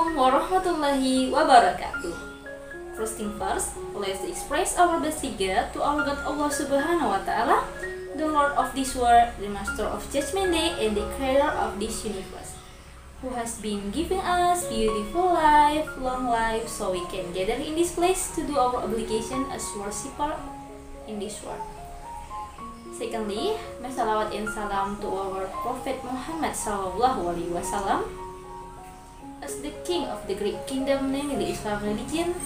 Assalamualaikum warahmatullahi wabarakatuh. First thing first, let's express our best to our God Allah Subhanahu wa Ta'ala, the Lord of this world, the Master of Judgment Day, and the Creator of this universe, who has been giving us beautiful life, long life, so we can gather in this place to do our obligation as worshipper in this world. Secondly, may salawat and salam to our Prophet Muhammad sallallahu alaihi wasallam, as the king of the great kingdom, namely the Islam religion,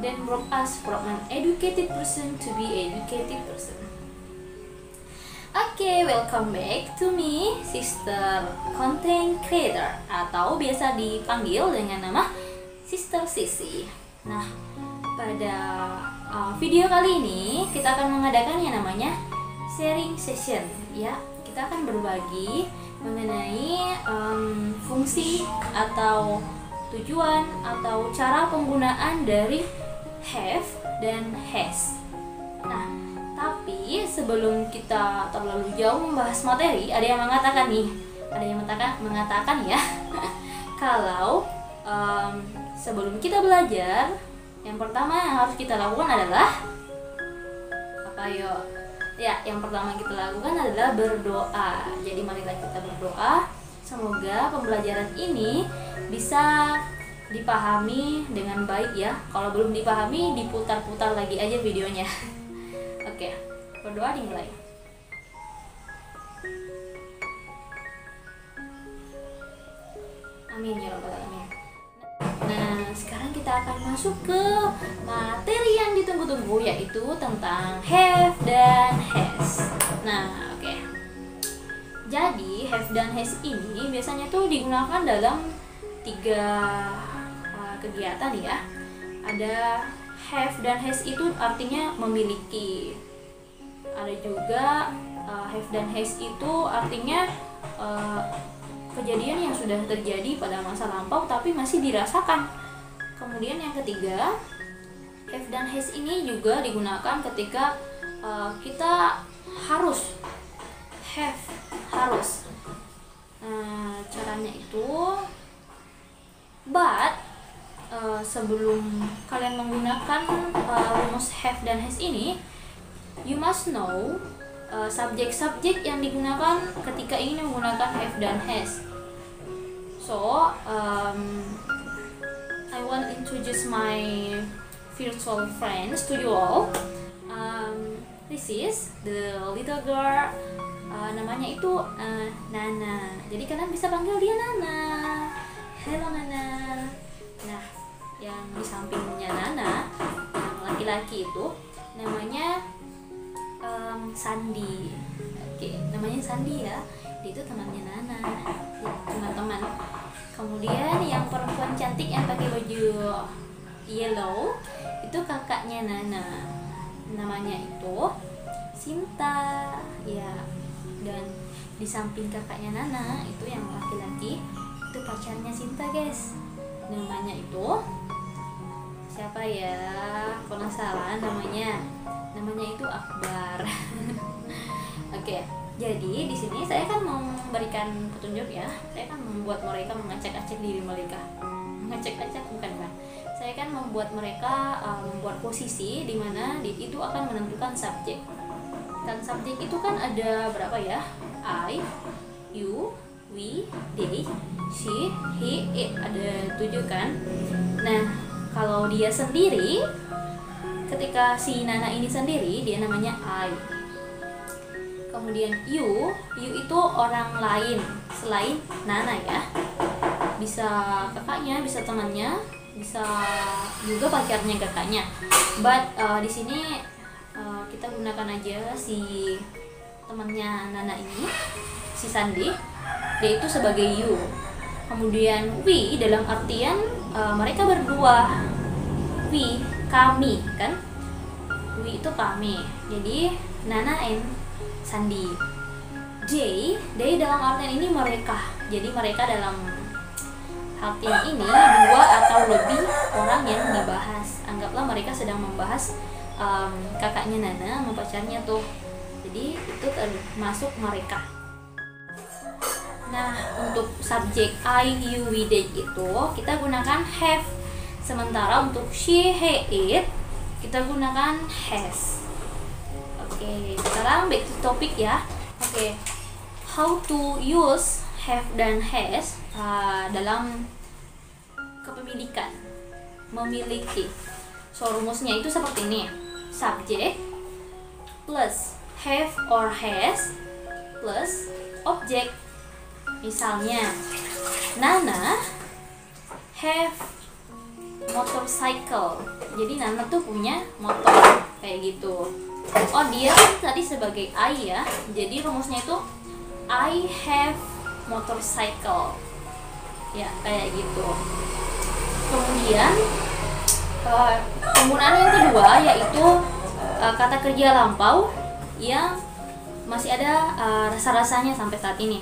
then brought us from an educated person to be educated person. Okay, welcome back to me, Sister Content Creator, atau biasa dipanggil dengan nama Sister Sisi. Nah, pada video kali ini kita akan mengadakan yang namanya sharing session, ya. Kita akan berbagi mengenai fungsi atau tujuan atau cara penggunaan dari have dan has. Nah, tapi sebelum kita terlalu jauh membahas materi, ada yang mengatakan ya kalau sebelum kita belajar, yang pertama yang harus kita lakukan adalah apa yo? Ya, yang pertama kita lakukan adalah berdoa. Jadi marilah kita berdoa, semoga pembelajaran ini bisa dipahami dengan baik ya. Kalau belum dipahami, diputar-putar lagi aja videonya. Oke, berdoa dimulai. Amin ya rabbal alamin. Nah, sekarang kita akan masuk ke materi yang ditunggu-tunggu, yaitu tentang have dan has. Nah, oke. Jadi, have dan has ini biasanya tuh digunakan dalam 3 kegiatan ya. Ada have dan has itu artinya memiliki. Ada juga have dan has itu artinya kejadian yang sudah terjadi pada masa lampau tapi masih dirasakan. Kemudian yang ketiga, have dan has ini juga digunakan ketika kita harus harus. Caranya itu, but sebelum kalian menggunakan rumus have dan has ini, you must know subjek-subjek yang digunakan ketika ingin menggunakan have dan has. So, I want to introduce my virtual friends to you all. This is the little girl. Namanya itu Nana. Jadi kalian bisa panggil dia Nana. Hello Nana. Nah, yang di sampingnya Nana, yang laki-laki itu namanya Sandi. Oke, namanya Sandi ya. Dia itu temannya Nana. Ya, teman-teman. Kemudian yang perempuan cantik yang pakai baju yellow itu kakaknya Nana. Namanya itu Sinta. Ya. Dan di samping kakaknya Nana itu yang laki-laki itu pacarnya Sinta, guys. Namanya itu siapa ya? Penasaran namanya itu Akbar. Oke, jadi di sini saya kan mau memberikan petunjuk ya. Saya kan membuat mereka mengacak-acak diri mereka. Mengacak-acak bukan kan? Saya kan membuat mereka membuat posisi di mana itu akan menentukan subjek. Dan subjek itu kan ada berapa ya? I, you, we, they, she, he, it. Ada 7 kan? Nah, kalau dia sendiri, ketika si Nana ini sendiri, dia namanya I. Kemudian you itu orang lain selain Nana ya. Bisa kakaknya, bisa temannya, bisa juga pacarnya kakaknya. But di sini kita gunakan aja si temannya Nana ini, si Sandi, dia itu sebagai you. Kemudian we dalam artian mereka berdua. We, kami kan. We itu kami. Jadi Nana and Sandi. They dalam artian ini mereka. Jadi mereka dalam artian ini 2 atau lebih orang yang dibahas. Anggaplah mereka sedang membahas kakaknya Nana sama pacarnya tuh. Jadi itu termasuk mereka. Nah, untuk subjek I, you, we, they itu kita gunakan have. Sementara untuk she, he, it kita gunakan has. Oke, sekarang back to topic ya. Oke, how to use have dan has dalam kepemilikan, memiliki. So, rumusnya itu seperti ini. Subject plus have or has plus object. Misalnya, Nana have motorcycle. Jadi Nana tuh punya motor kayak gitu. Oh, dia kan tadi sebagai I ya. Jadi rumusnya itu I have motorcycle. Ya, kayak gitu. Kemudian penggunaan yang kedua yaitu kata kerja lampau yang masih ada rasa-rasanya sampai saat ini.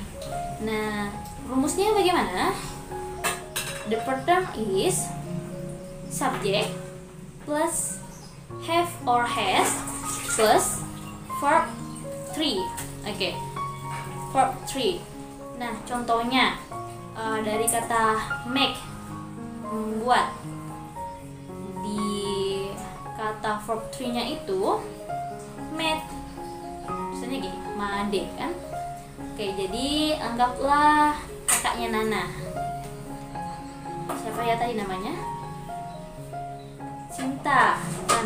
Nah, rumusnya bagaimana? The pattern is subject plus have or has plus verb 3. Oke. Verb 3. Nah, contohnya dari kata make, membuat. Di kata verb 3-nya itu made. Misalnya gini, made kan? Oke, jadi anggaplah kakaknya Nana. Siapa ya tadi namanya? Sinta. Kan?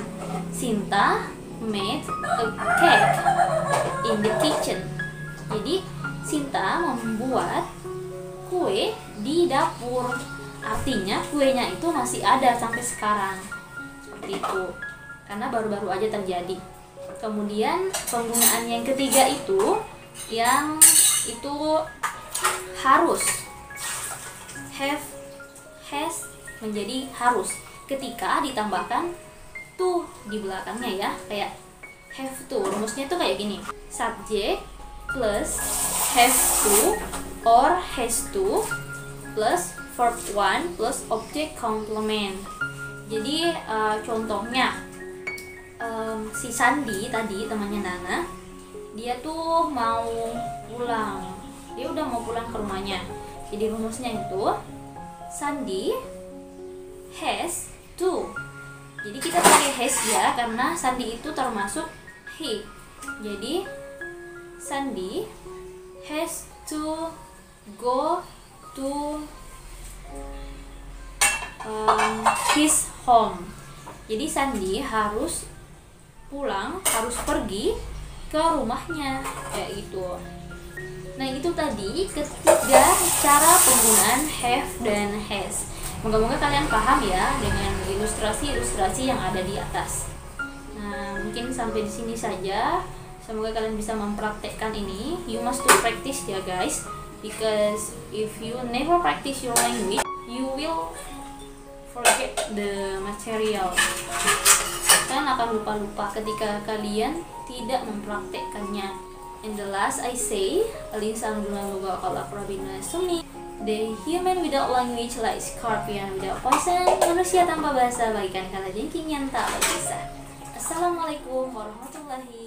Sinta made a cake in the kitchen. Jadi Sinta membuat kue di dapur. Artinya kuenya itu masih ada sampai sekarang. Seperti itu. Karena baru-baru aja terjadi. Kemudian penggunaan yang ketiga itu yang itu harus. Have, has menjadi harus ketika ditambahkan to di belakangnya ya. Kayak have to, rumusnya tuh kayak gini. Subject plus have to or has to plus verb 1 plus object complement. Jadi contohnya si Sandi tadi temannya Nana, dia tuh mau pulang. Dia udah mau pulang ke rumahnya. Jadi rumusnya itu Sandi has to. Jadi kita pakai has ya karena Sandi itu termasuk he. Jadi Sandi has to go to his home. Jadi Sandi harus pulang, harus pergi ke rumahnya kayak gitu. Nah, itu tadi ketiga cara penggunaan have dan has. Moga-moga kalian paham ya dengan ilustrasi-ilustrasi yang ada di atas. Nah, mungkin sampai di sini saja. Semoga kalian bisa mempraktekkan ini. You must to practice ya guys, because if you never practice your language, you will forget the material. Kalian akan lupa-lupa ketika kalian tidak mempraktekkannya. And the last I say, al-insanu bima khalaq rabbina summi. The human without language like scorpion without poison. Manusia tanpa bahasa bagaikan kalajengking yang tak berbisa. Assalamualaikum warahmatullahi